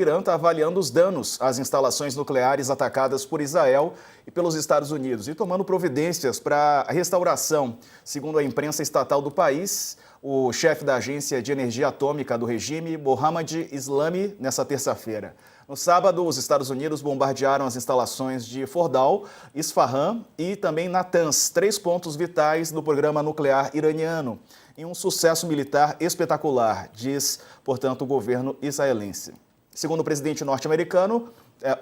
O Irã está avaliando os danos às instalações nucleares atacadas por Israel e pelos Estados Unidos e tomando providências para a restauração. Segundo a imprensa estatal do país, o chefe da Agência de Energia Atômica do regime, Mohammad Islami, nessa terça-feira. No sábado, os Estados Unidos bombardearam as instalações de Fordow, Isfahan e também Natanz, 3 pontos vitais do programa nuclear iraniano, em um sucesso militar espetacular, diz, portanto, o governo israelense. Segundo o presidente norte-americano,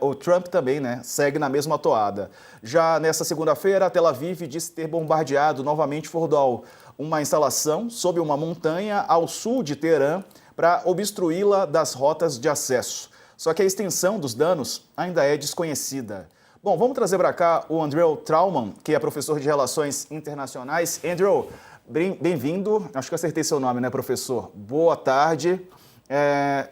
o Trump também segue na mesma toada. Já nesta segunda-feira, Tel Aviv disse ter bombardeado novamente Fordow, uma instalação sob uma montanha ao sul de Teherã, para obstruí-la das rotas de acesso. Só que a extensão dos danos ainda é desconhecida. Bom, vamos trazer para cá o Andrew Trauman, que é professor de Relações Internacionais. Andrew, bem-vindo. Acho que eu acertei seu nome, né, professor? Boa tarde.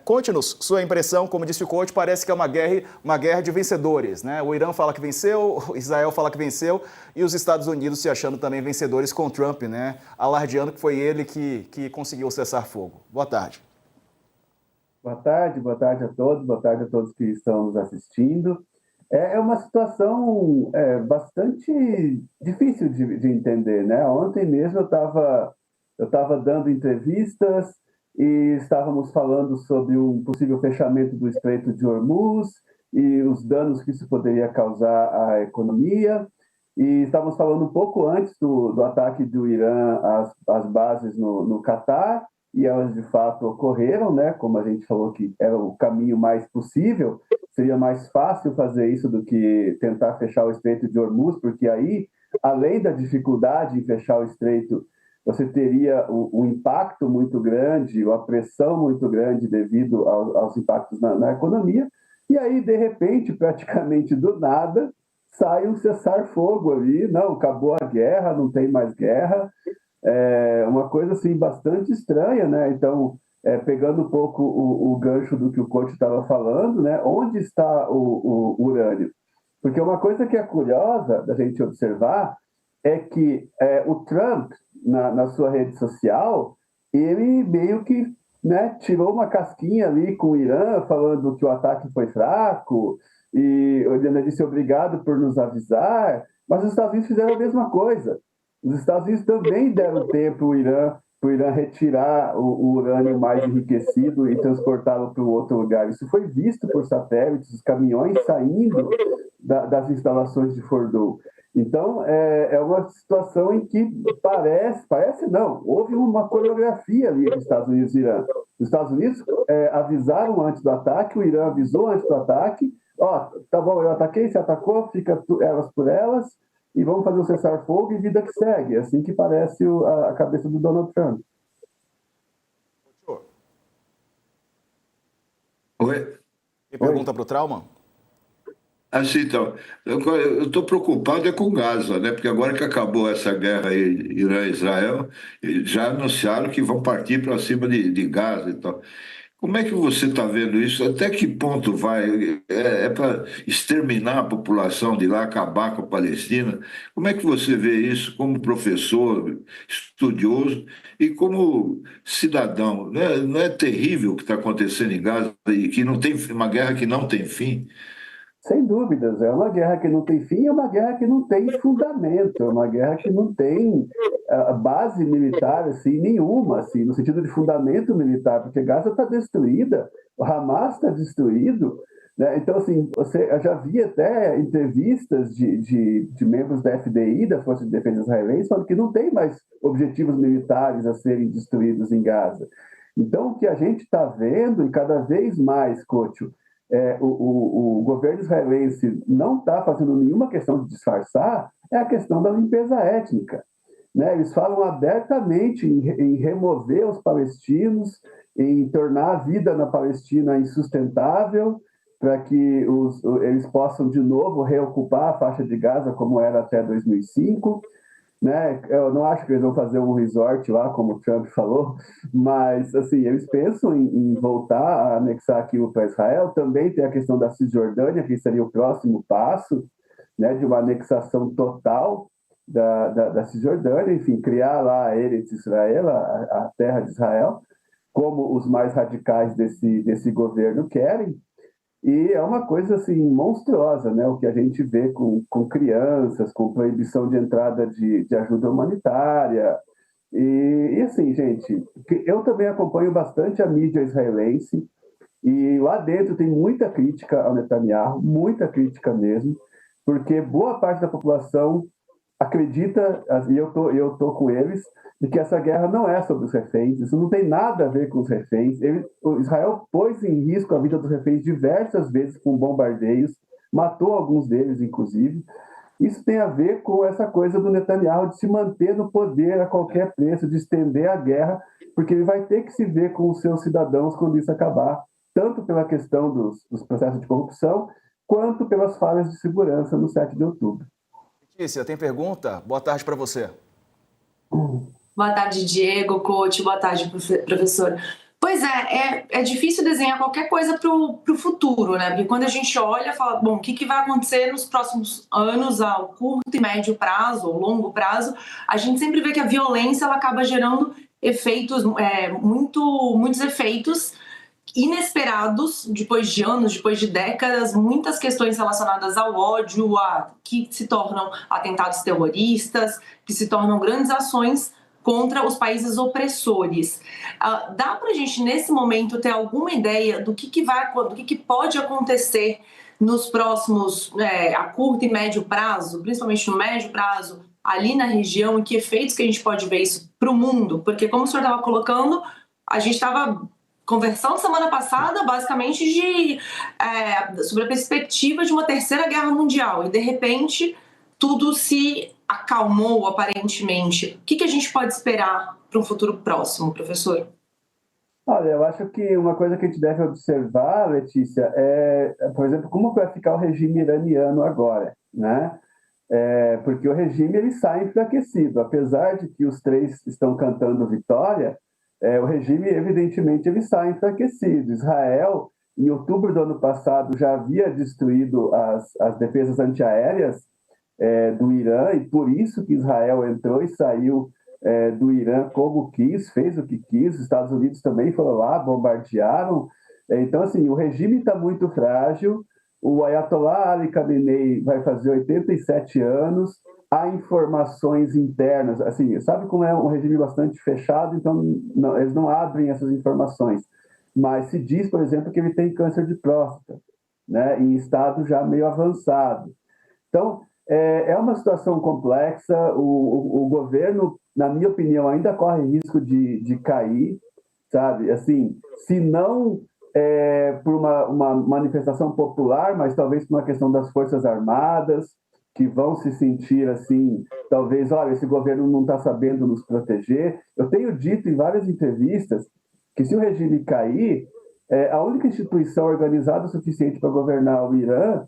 Conte-nos sua impressão. Como disse o coach, parece que é uma guerra de vencedores, né? O Irã fala que venceu, o Israel fala que venceu e os Estados Unidos se achando também vencedores com Trump, né? Alardeando que foi ele que conseguiu cessar fogo. Boa tarde. Boa tarde a todos que estão nos assistindo. É uma situação bastante difícil de entender, né? Ontem mesmo eu estava dando entrevistas e estávamos falando sobre um possível fechamento do Estreito de Hormuz e os danos que isso poderia causar à economia. E estávamos falando um pouco antes do ataque do Irã às bases no Catar, e elas de fato ocorreram, né? Como a gente falou que era o caminho mais possível, seria mais fácil fazer isso do que tentar fechar o Estreito de Hormuz, porque aí, além da dificuldade em fechar o Estreito, você teria um impacto muito grande, uma pressão muito grande devido aos impactos na economia, e aí, de repente, praticamente do nada, sai um cessar-fogo ali, não, acabou a guerra, não tem mais guerra, uma coisa assim bastante estranha, né? Então, pegando um pouco o gancho do que o coach estava falando, né? Onde está o urânio? Porque uma coisa que é curiosa da gente observar é que o Trump, na sua rede social, ele meio que, né, tirou uma casquinha ali com o Irã, falando que o ataque foi fraco, e ele disse obrigado por nos avisar, mas os Estados Unidos fizeram a mesma coisa. Os Estados Unidos também deram tempo para o Irã retirar o urânio mais enriquecido e transportá-lo para um outro lugar. Isso foi visto por satélites, os caminhões saindo das instalações de Fordow. Então, é uma situação em que parece não, houve uma coreografia ali dos Estados Unidos e Irã. Os Estados Unidos avisaram antes do ataque, o Irã avisou antes do ataque, tá bom, eu ataquei, você atacou, fica elas por elas, e vamos fazer o cessar-fogo e vida que segue. É assim que parece a cabeça do Donald Trump. Oi? E pergunta para o Trauman? Assim, então, eu estou preocupado com Gaza, né? Porque agora que acabou essa guerra aí, Irã-Israel, já anunciaram que vão partir para cima de Gaza e tal. Como é que você está vendo isso? Até que ponto vai? É para exterminar a população de lá, acabar com a Palestina? Como é que você vê isso como professor, estudioso e como cidadão? Não é terrível o que está acontecendo em Gaza e que não tem uma guerra que não tem fim? Sem dúvidas, é uma guerra que não tem fim, é uma guerra que não tem fundamento, é uma guerra que não tem base militar assim, nenhuma, assim, no sentido de fundamento militar, porque Gaza está destruída, o Hamas está destruído, né? Então, assim, eu já vi até entrevistas de membros da FDI, da Força de Defesa Israelense, falando que não tem mais objetivos militares a serem destruídos em Gaza. Então, o que a gente está vendo, e cada vez mais, Couto, o governo israelense não está fazendo nenhuma questão de disfarçar, é a questão da limpeza étnica, né? Eles falam abertamente em remover os palestinos, em tornar a vida na Palestina insustentável, para que eles possam de novo reocupar a faixa de Gaza como era até 2005. Né? Eu não acho que eles vão fazer um resort lá, como o Trump falou, mas assim, eles pensam em voltar a anexar aquilo para Israel. Também tem a questão da Cisjordânia, que seria o próximo passo, né, de uma anexação total da Cisjordânia, enfim, criar lá a Eretz Israel, a terra de Israel, como os mais radicais desse governo querem. E é uma coisa assim monstruosa, né? O que a gente vê com crianças, com proibição de entrada de ajuda humanitária. E assim, gente, eu também acompanho bastante a mídia israelense, e lá dentro tem muita crítica ao Netanyahu, muita crítica mesmo, porque boa parte da população acredita, e eu tô com eles, de que essa guerra não é sobre os reféns, isso não tem nada a ver com os reféns. O Israel pôs em risco a vida dos reféns diversas vezes com bombardeios, matou alguns deles, inclusive. Isso tem a ver com essa coisa do Netanyahu de se manter no poder a qualquer preço, de estender a guerra, porque ele vai ter que se ver com os seus cidadãos quando isso acabar, tanto pela questão dos processos de corrupção, quanto pelas falhas de segurança no 7 de outubro. Letícia, tem pergunta? Boa tarde para você. Boa tarde, Diego, coach. Boa tarde, professor. Pois é difícil desenhar qualquer coisa para o futuro, né? Porque quando a gente olha, fala, bom, o que vai acontecer nos próximos anos, ao curto e médio prazo, ou longo prazo, a gente sempre vê que a violência ela acaba gerando efeitos, muitos efeitos inesperados, depois de anos, depois de décadas, muitas questões relacionadas ao ódio, que se tornam atentados terroristas, que se tornam grandes ações contra os países opressores. Dá para a gente, nesse momento, ter alguma ideia do que pode acontecer nos próximos, a curto e médio prazo, principalmente no médio prazo, ali na região, e que efeitos que a gente pode ver isso para o mundo? Porque, como o senhor estava colocando, a gente estava conversando semana passada, basicamente, sobre a perspectiva de uma terceira guerra mundial, e, de repente, tudo se acalmou, aparentemente. O que a gente pode esperar para um futuro próximo, professor? Olha, eu acho que uma coisa que a gente deve observar, Letícia, por exemplo, como vai ficar o regime iraniano agora, né? Porque o regime ele sai enfraquecido, apesar de que os três estão cantando vitória, o regime, evidentemente, ele sai enfraquecido. Israel, em outubro do ano passado, já havia destruído as defesas antiaéreas do Irã, e por isso que Israel entrou e saiu do Irã como quis, fez o que quis. Os Estados Unidos também foram lá, bombardearam. Então, assim, o regime está muito frágil. O Ayatollah Ali Khamenei vai fazer 87 anos. Há informações internas, assim, sabe como é um regime bastante fechado, então eles não abrem essas informações. Mas se diz, por exemplo, que ele tem câncer de próstata, né, em estado já meio avançado. Então, é uma situação complexa. O governo, na minha opinião, ainda corre risco de cair, sabe? Assim, se não por uma manifestação popular, mas talvez por uma questão das Forças Armadas, que vão se sentir assim, talvez, olha, esse governo não está sabendo nos proteger. Eu tenho dito em várias entrevistas que se o regime cair, a única instituição organizada o suficiente para governar o Irã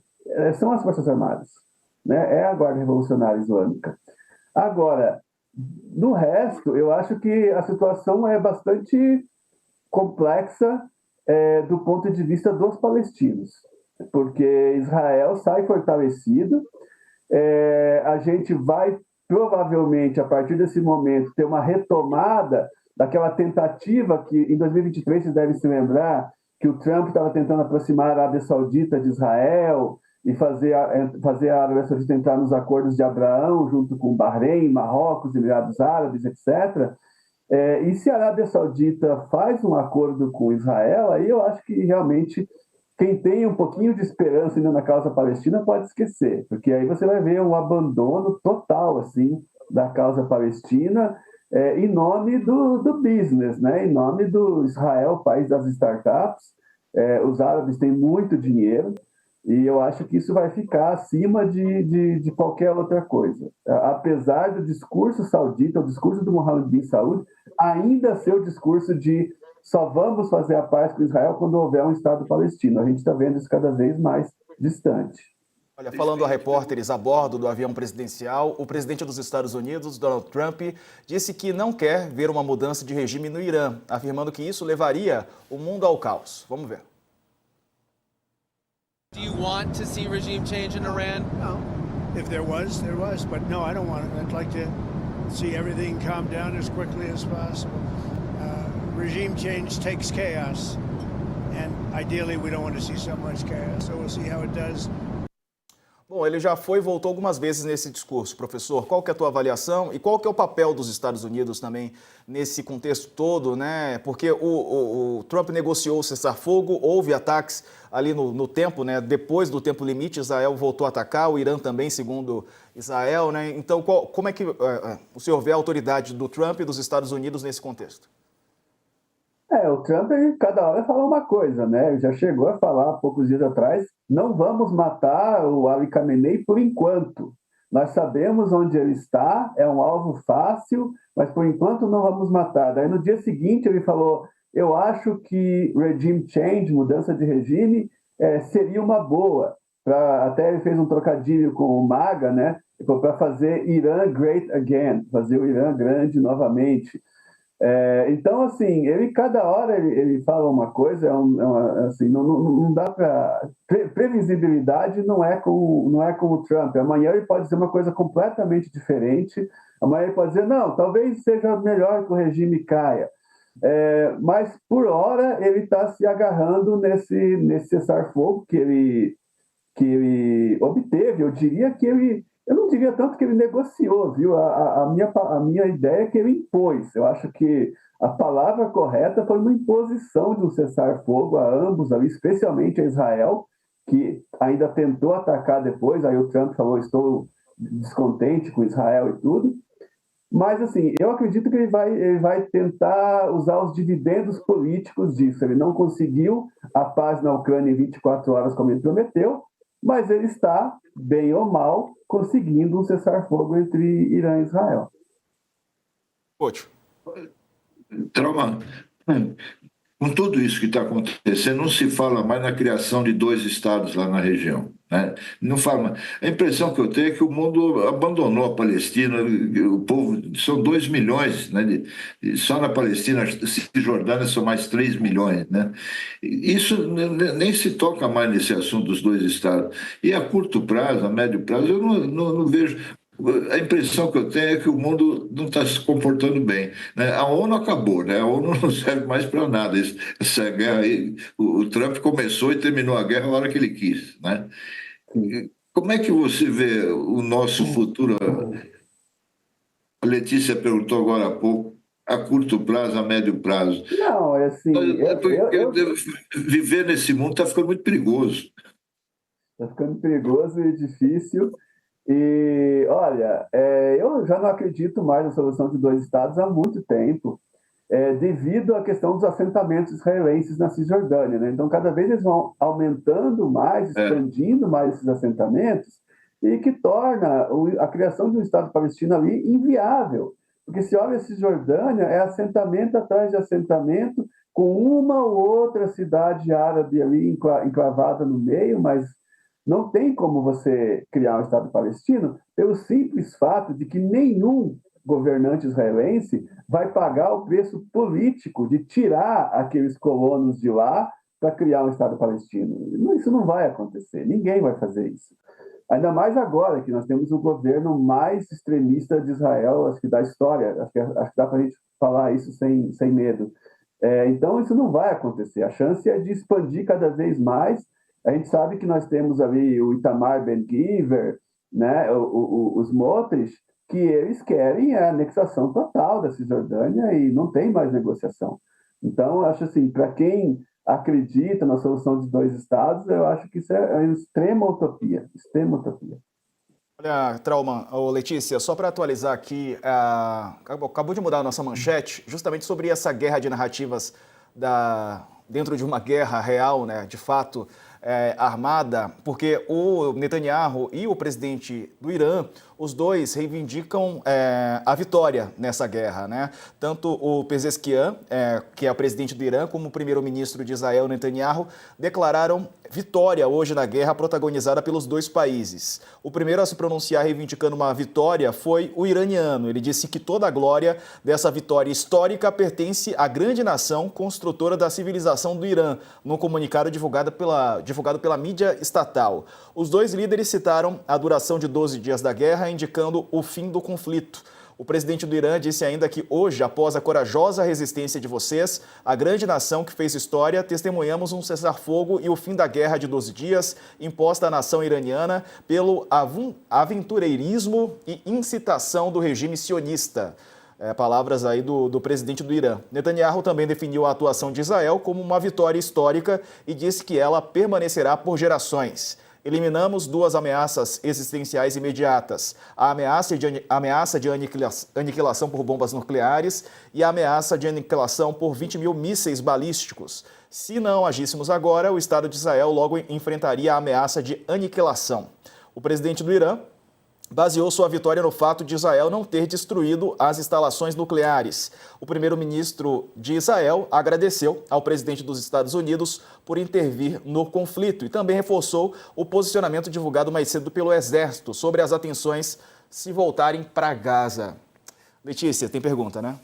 são as Forças Armadas, né? É a Guarda Revolucionária Islâmica. Agora, no resto, eu acho que a situação é bastante complexa do ponto de vista dos palestinos, porque Israel sai fortalecido. A gente vai, provavelmente, a partir desse momento, ter uma retomada daquela tentativa que, em 2023, vocês devem se lembrar, que o Trump estava tentando aproximar a Arábia Saudita de Israel e fazer a Arábia Saudita entrar nos acordos de Abraão, junto com Bahrein, Marrocos, Emirados Árabes, etc. E se a Arábia Saudita faz um acordo com Israel, aí eu acho que realmente quem tem um pouquinho de esperança ainda na causa palestina pode esquecer, porque aí você vai ver um abandono total assim da causa palestina em nome do business, né? Em nome do Israel, país das startups. Os árabes têm muito dinheiro e eu acho que isso vai ficar acima de qualquer outra coisa. Apesar do discurso saudita, o discurso do Mohammed bin Saud, ainda ser o discurso de só vamos fazer a paz com Israel quando houver um Estado palestino. A gente está vendo isso cada vez mais distante. Olha, falando a repórteres a bordo do avião presidencial, o presidente dos Estados Unidos, Donald Trump, disse que não quer ver uma mudança de regime no Irã, afirmando que isso levaria o mundo ao caos. Vamos ver. Do you want to see regime change in Iran? No. If there was, there was. But no, I don't want it. I'd like to see everything calm down as quickly as possible. Regime change takes chaos, And ideally, we don't want to see so much chaos. So we'll see how it does. Bom, ele já foi e voltou algumas vezes nesse discurso. Professor, qual que é a tua avaliação e qual que é o papel dos Estados Unidos também nesse contexto todo, né? Porque o Trump negociou o cessar-fogo, houve ataques ali no tempo, né? Depois do tempo limite, Israel voltou a atacar, o Irã também, segundo Israel, né? Então, como é que o senhor vê a autoridade do Trump e dos Estados Unidos nesse contexto? O Trump, cada hora fala uma coisa, né? Ele já chegou a falar há poucos dias atrás, não vamos matar o Ali Khamenei por enquanto. Nós sabemos onde ele está, é um alvo fácil, mas por enquanto não vamos matar. Daí no dia seguinte ele falou, eu acho que regime change, mudança de regime, seria uma boa. Até ele fez um trocadilho com o MAGA, né? Para fazer Irã great again, fazer o Irã grande novamente. Então, assim, cada hora ele fala uma coisa, assim, não dá para... Previsibilidade não é com o Trump. Amanhã ele pode dizer uma coisa completamente diferente. Amanhã ele pode dizer, não, talvez seja melhor que o regime caia. Mas, por hora, ele está se agarrando nesse cessar-fogo que ele obteve. Eu diria que eu não diria tanto que ele negociou, viu? A minha ideia é que ele impôs. Eu acho que a palavra correta foi uma imposição de um cessar-fogo a ambos, ali, especialmente a Israel, que ainda tentou atacar depois. Aí o Trump falou, estou descontente com Israel e tudo. Mas, assim, eu acredito que ele vai tentar usar os dividendos políticos disso. Ele não conseguiu a paz na Ucrânia em 24 horas, como ele prometeu, mas ele está, bem ou mal, conseguindo um cessar-fogo entre Irã e Israel. Ótimo. Trauma, com tudo isso que está acontecendo, não se fala mais na criação de 2 estados lá na região. Né? Não fala. A impressão que eu tenho é que o mundo abandonou a Palestina, o povo, são 2 milhões, né? Só na Palestina, Cisjordânia, são mais 3 milhões. Né? Isso nem se toca mais nesse assunto dos 2 estados. E a curto prazo, a médio prazo, eu não vejo. A impressão que eu tenho é que o mundo não está se comportando bem. Né? A ONU acabou, né? A ONU não serve mais para nada. Essa guerra aí, o Trump começou e terminou a guerra na hora que ele quis. Né? Como é que você vê o nosso futuro? A Letícia perguntou agora há pouco, a curto prazo, a médio prazo. Não, é assim... Viver nesse mundo está ficando muito perigoso. Está ficando perigoso e difícil. E, olha, eu já não acredito mais na solução de 2 estados há muito tempo, devido à questão dos assentamentos israelenses na Cisjordânia. Né? Então, cada vez eles vão aumentando mais, expandindo mais esses assentamentos, e que torna a criação de um Estado palestino ali inviável. Porque se olha a Cisjordânia, é assentamento atrás de assentamento, com uma ou outra cidade árabe ali enclavada no meio, mas não tem como você criar um Estado palestino pelo simples fato de que nenhum governante israelense vai pagar o preço político de tirar aqueles colonos de lá para criar um Estado palestino. Isso não vai acontecer, ninguém vai fazer isso. Ainda mais agora que nós temos o governo mais extremista de Israel, acho que da história, acho que dá para a gente falar isso sem medo. Então isso não vai acontecer, a chance é de expandir cada vez mais. A gente sabe que nós temos ali o Itamar Ben-Gvir, né, os Smotrich, que eles querem a anexação total da Cisjordânia e não tem mais negociação. Então, eu acho assim, para quem acredita na solução de 2 estados, eu acho que isso é uma extrema utopia, extrema utopia. Olha, Trauman, Letícia, só para atualizar aqui, acabou de mudar a nossa manchete, justamente sobre essa guerra de narrativas dentro de uma guerra real, né, de fato, armada, porque o Netanyahu e o presidente do Irã, os dois reivindicam a vitória nessa guerra, né? Tanto o Pezeshkian, que é o presidente do Irã, como o primeiro-ministro de Israel, Netanyahu, declararam vitória hoje na guerra protagonizada pelos 2 países. O primeiro a se pronunciar reivindicando uma vitória foi o iraniano. Ele disse que toda a glória dessa vitória histórica pertence à grande nação construtora da civilização do Irã, num comunicado divulgado pela mídia estatal. Os 2 líderes citaram a duração de 12 dias da guerra, indicando o fim do conflito. O presidente do Irã disse ainda que hoje, após a corajosa resistência de vocês, a grande nação que fez história, testemunhamos um cessar-fogo e o fim da guerra de 12 dias imposta à nação iraniana pelo aventureirismo e incitação do regime sionista. Palavras aí do presidente do Irã. Netanyahu também definiu a atuação de Israel como uma vitória histórica e disse que ela permanecerá por gerações. Eliminamos duas ameaças existenciais imediatas: a ameaça de aniquilação por bombas nucleares e a ameaça de aniquilação por 20 mil mísseis balísticos. Se não agíssemos agora, o Estado de Israel logo enfrentaria a ameaça de aniquilação. O presidente do Irã baseou sua vitória no fato de Israel não ter destruído as instalações nucleares. O primeiro-ministro de Israel agradeceu ao presidente dos Estados Unidos por intervir no conflito e também reforçou o posicionamento divulgado mais cedo pelo Exército sobre as atenções se voltarem para Gaza. Letícia, tem pergunta, né?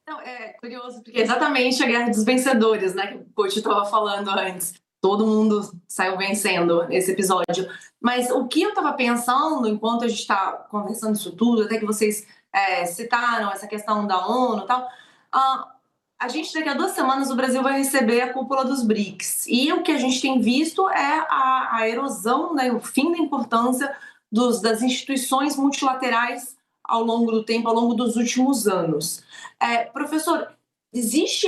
Não, é curioso, porque é exatamente a guerra dos vencedores, né, que o coach estava falando antes. Todo mundo saiu vencendo nesse episódio. Mas o que eu estava pensando, enquanto a gente está conversando isso tudo, até que vocês citaram essa questão da ONU e tal, a gente, daqui a 2 semanas, o Brasil vai receber a cúpula dos BRICS. E o que a gente tem visto é a erosão, né, o fim da importância das instituições multilaterais ao longo do tempo, ao longo dos últimos anos. Professor, existe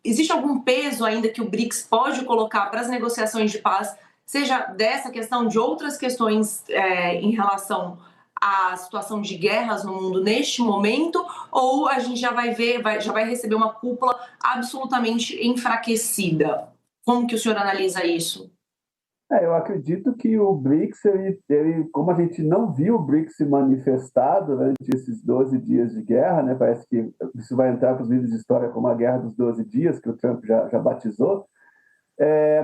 existe algum peso ainda que o BRICS pode colocar para as negociações de paz, seja dessa questão, de outras questões em relação à situação de guerras no mundo neste momento, ou a gente já vai receber uma cúpula absolutamente enfraquecida? Como que o senhor analisa isso? Eu acredito que o BRICS, como a gente não viu o BRICS se manifestar durante esses 12 dias de guerra, né, parece que isso vai entrar para os livros de história como a Guerra dos 12 Dias, que o Trump já batizou,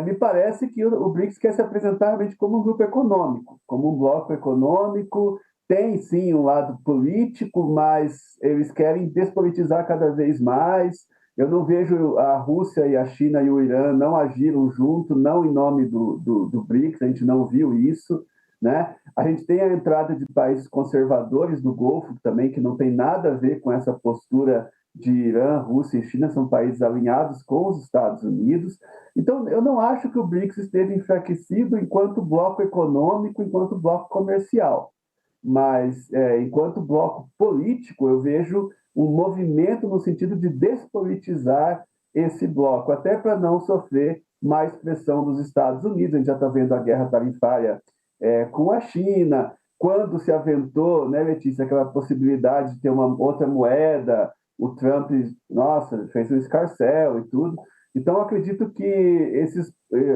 me parece que o BRICS quer se apresentar realmente como um grupo econômico, como um bloco econômico. Tem, sim, um lado político, mas eles querem despolitizar cada vez mais. Eu não vejo a Rússia e a China e o Irã não agiram junto, não em nome do BRICS, a gente não viu isso, né? A gente tem a entrada de países conservadores do Golfo também, que não tem nada a ver com essa postura de Irã, Rússia e China, são países alinhados com os Estados Unidos. Então, eu não acho que o BRICS esteja enfraquecido enquanto bloco econômico, enquanto bloco comercial. Mas, enquanto bloco político, eu vejo um movimento no sentido de despolitizar esse bloco, até para não sofrer mais pressão dos Estados Unidos. A gente já está vendo a guerra tarifária com a China, quando se aventou, né, Letícia, aquela possibilidade de ter uma outra moeda, o Trump, fez um escarcéu e tudo. Então, acredito que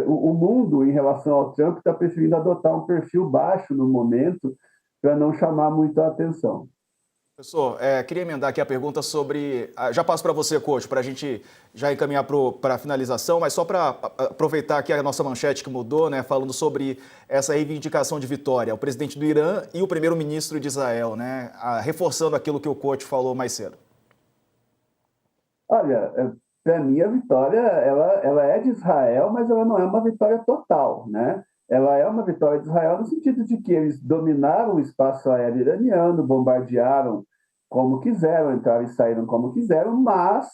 o mundo, em relação ao Trump, está preferindo adotar um perfil baixo no momento, para não chamar muito a atenção. Professor, queria emendar aqui a pergunta sobre... Já passo para você, coach, para a gente já encaminhar para a finalização, mas só para aproveitar aqui a nossa manchete que mudou, né, falando sobre essa reivindicação de vitória, o presidente do Irã e o primeiro-ministro de Israel, né, reforçando aquilo que o coach falou mais cedo. Olha, para mim a vitória ela é de Israel, mas ela não é uma vitória total, né? Ela é uma vitória de Israel no sentido de que eles dominaram o espaço aéreo iraniano, bombardearam como quiseram, entraram e saíram como quiseram, mas,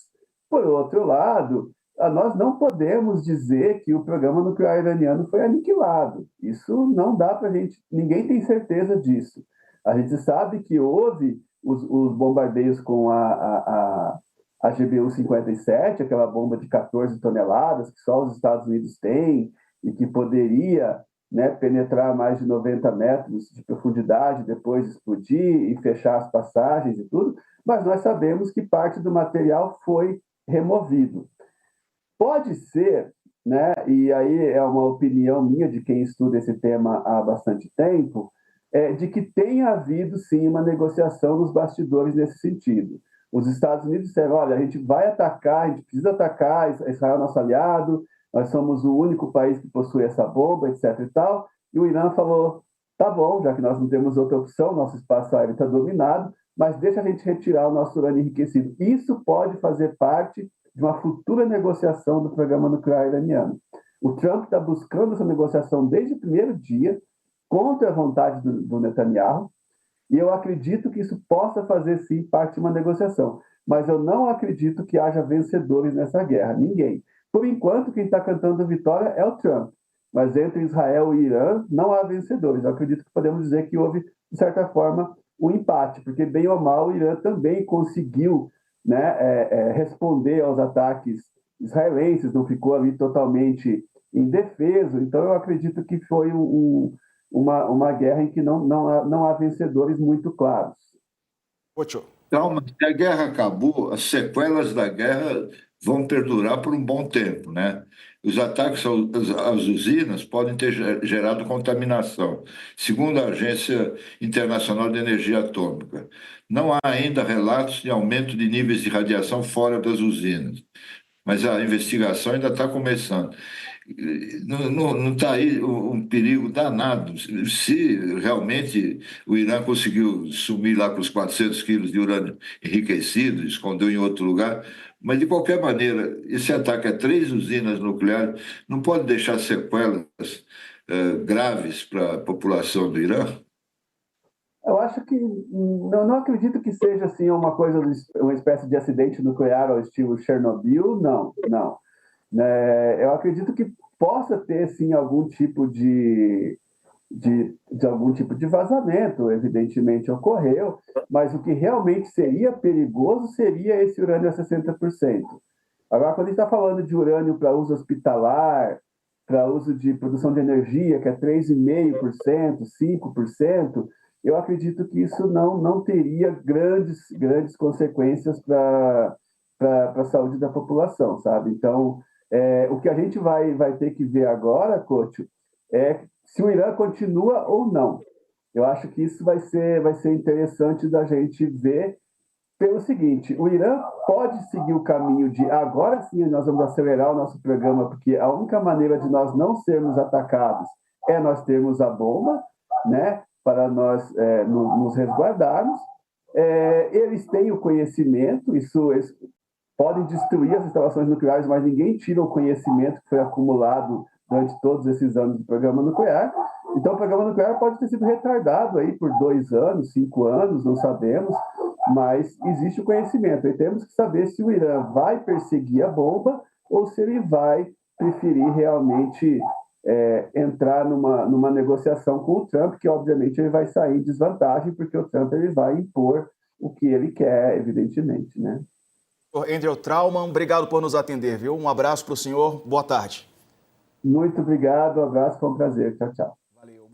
por outro lado, nós não podemos dizer que o programa nuclear iraniano foi aniquilado. Isso não dá para a gente, ninguém tem certeza disso. A gente sabe que houve os bombardeios com a GBU-57, aquela bomba de 14 toneladas que só os Estados Unidos têm, e que poderia, né, penetrar mais de 90 metros de profundidade, depois explodir e fechar as passagens e tudo, mas nós sabemos que parte do material foi removido. Pode ser, né, e aí é uma opinião minha de quem estuda esse tema há bastante tempo, de que tenha havido, sim, uma negociação nos bastidores nesse sentido. Os Estados Unidos disseram, olha, a gente vai atacar, a gente precisa atacar, Israel é nosso aliado, nós somos o único país que possui essa bomba, etc. e tal. E o Irã falou, tá bom, já que nós não temos outra opção, nosso espaço aéreo está dominado, mas deixa a gente retirar o nosso urânio enriquecido. Isso pode fazer parte de uma futura negociação do programa nuclear iraniano. O Trump está buscando essa negociação desde o primeiro dia, contra a vontade do Netanyahu, E eu acredito que isso possa fazer, sim, parte de uma negociação. Mas eu não acredito que haja vencedores nessa guerra, ninguém. Por enquanto, quem está cantando vitória é o Trump. Mas entre Israel e Irã, não há vencedores. Eu acredito que podemos dizer que houve, de certa forma, um empate, porque, bem ou mal, o Irã também conseguiu, né, responder aos ataques israelenses, não ficou ali totalmente indefeso. Então, eu acredito que foi uma guerra em que não há vencedores muito claros. Ocho. Então, mas se a guerra acabou, as sequelas da guerra vão perdurar por um bom tempo, né? Os ataques às usinas podem ter gerado contaminação, segundo a Agência Internacional de Energia Atômica. Não há ainda relatos de aumento de níveis de radiação fora das usinas, mas a investigação ainda está começando. Não está aí um perigo danado. Se realmente o Irã conseguiu sumir lá com os 400 quilos de urânio enriquecido, escondeu em outro lugar, mas de qualquer maneira, esse ataque a 3 usinas nucleares não pode deixar sequelas graves para a população do Irã? Eu acho que não acredito que seja assim uma coisa, uma espécie de acidente nuclear ao estilo Chernobyl, não. Eu acredito que possa ter sim algum tipo de algum tipo de vazamento, evidentemente ocorreu, mas o que realmente seria perigoso seria esse urânio a 60%. Agora, quando a gente está falando de urânio para uso hospitalar, para uso de produção de energia, que é 3,5%, 5%, eu acredito que isso não teria grandes consequências para a saúde da população, sabe? Então, o que a gente vai ter que ver agora, Couto, é se o Irã continua ou não. Eu acho que isso vai ser interessante da gente ver pelo seguinte: o Irã pode seguir o caminho de agora sim nós vamos acelerar o nosso programa, porque a única maneira de nós não sermos atacados é nós termos a bomba, né, para nós nos resguardarmos. Eles têm o conhecimento, eles podem destruir as instalações nucleares, mas ninguém tira o conhecimento que foi acumulado durante todos esses anos do programa nuclear. Então, o programa nuclear pode ter sido retardado aí por 2 anos, 5 anos, não sabemos, mas existe o conhecimento. E temos que saber se o Irã vai perseguir a bomba ou se ele vai preferir realmente entrar numa negociação com o Trump, que obviamente ele vai sair em desvantagem, porque o Trump ele vai impor o que ele quer, evidentemente, né? Andrew Trauman, obrigado por nos atender, viu? Um abraço para o senhor, boa tarde. Muito obrigado, um abraço, foi um prazer. Tchau, tchau.